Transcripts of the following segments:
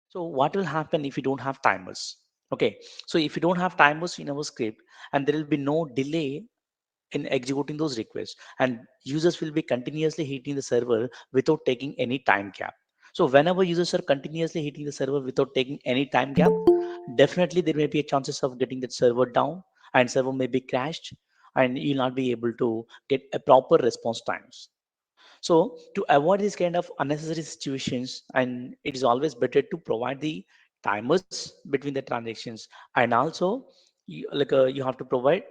So what will happen if you don't have timers? Okay, so if you don't have timers in our script, and there will be no delay in executing those requests, and users will be continuously hitting the server without taking any time gap. So whenever users are continuously hitting the server without taking any time gap, definitely there may be a chances of getting that server down, and server may be crashed, and you'll not be able to get a proper response times. So to avoid these kind of unnecessary situations, and it is always better to provide the timers between the transactions, and also you have to provide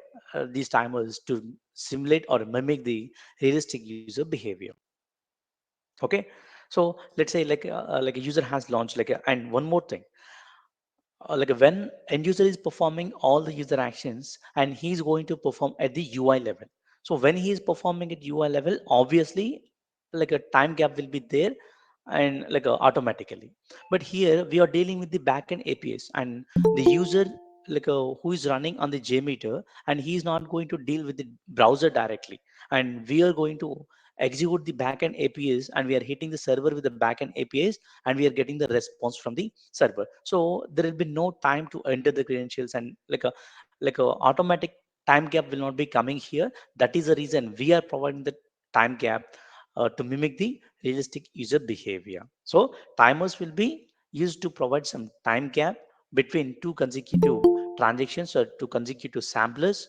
these timers to simulate or mimic the realistic user behavior. Okay, so let's say like a user has launched and one more thing, like when end user is performing all the user actions, and he's going to perform at the UI level. So when he is performing at UI level, obviously like a time gap will be there, and automatically. But here we are dealing with the backend APIs, and the user who is running on the JMeter, and he is not going to deal with the browser directly, and we are going to execute the backend APIs, and we are hitting the server with the backend APIs, and we are getting the response from the server. So there will be no time to enter the credentials, and like a automatic time gap will not be coming here. That is the reason we are providing the time gap to mimic the realistic user behavior. So timers will be used to provide some time gap between two consecutive transactions or two consecutive samplers.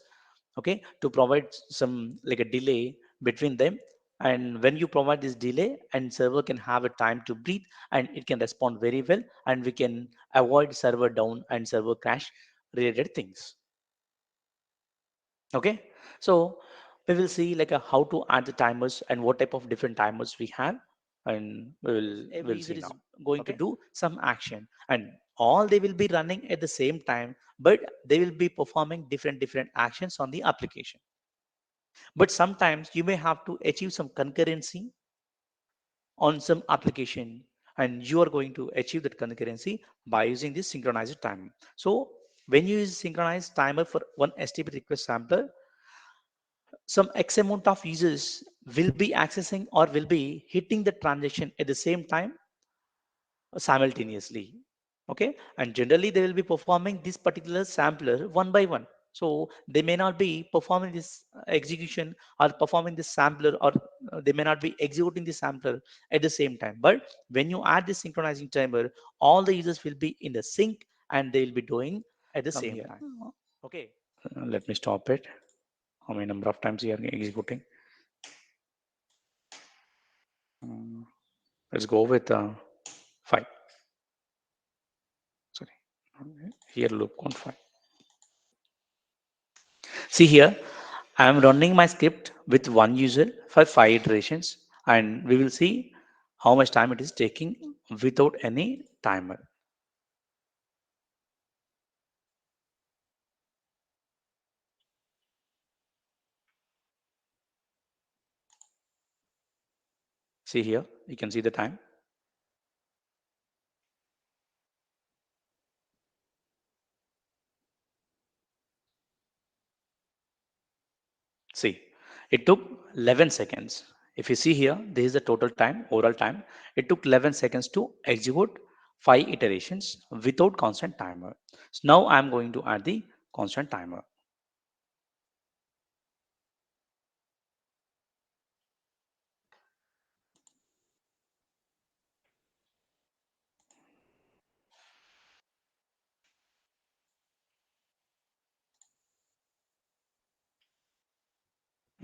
Okay, to provide some like a delay between them, and when you provide this delay, and server can have a time to breathe, and it can respond very well, and we can avoid server down and server crash related things. Okay, so we will see how to add the timers and what type of different timers we have, and we'll see now. Going to do some action, and all they will be running at the same time, but they will be performing different actions on the application. But sometimes you may have to achieve some concurrency on some application, and you are going to achieve that concurrency by using this synchronized timer. So when you use synchronized timer for one HTTP request sampler, some X amount of users will be accessing or will be hitting the transaction at the same time simultaneously. Okay, and generally they will be performing this particular sampler one by one. So they may not be performing this execution or performing this sampler, or they may not be executing the sampler at the same time. But when you add this synchronizing timer, all the users will be in the sync, and they will be doing at the same time. Okay, let me stop it. How many number of times you are executing? Mm, let's go with 5. Sorry, here loop count 5. See here, I am running my script with one user for 5 iterations, and we will see how much time it is taking without any timer. See here, you can see the time. See, it took 11 seconds. If you see here, this is the total time, overall time. It took 11 seconds to execute 5 iterations without constant timer. So now I'm going to add the constant timer.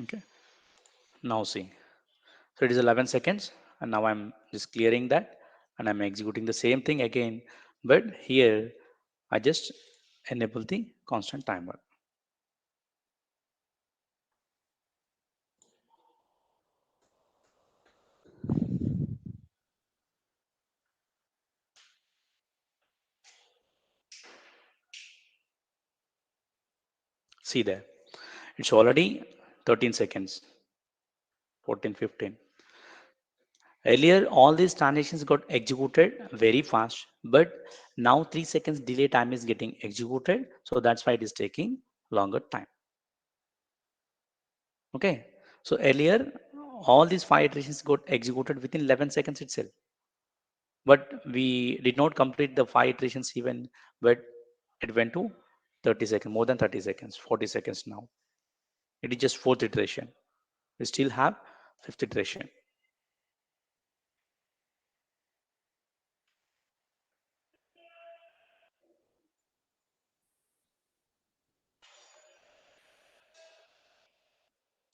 Okay. Now see. So it is 11 seconds, and now I'm just clearing that, and I'm executing the same thing again. But here I just enable the constant timer. See there, it's already 13 seconds, 14, 15. Earlier, all these transactions got executed very fast, but now 3 seconds delay time is getting executed. So that's why it is taking longer time. Okay. So earlier, all these 5 iterations got executed within 11 seconds itself. but we did not complete the 5 iterations even, but it went to 30 seconds, more than 30 seconds, 40 seconds now. It is just fourth iteration. We still have fifth iteration.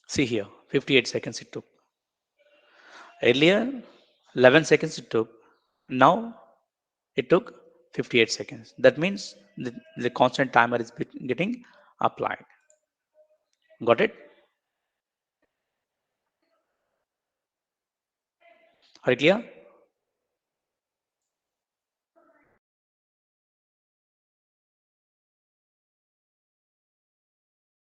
See here, 58 seconds it took. Earlier, 11 seconds it took. Now it took 58 seconds. That means the constant timer is getting applied. Got it? Are you clear?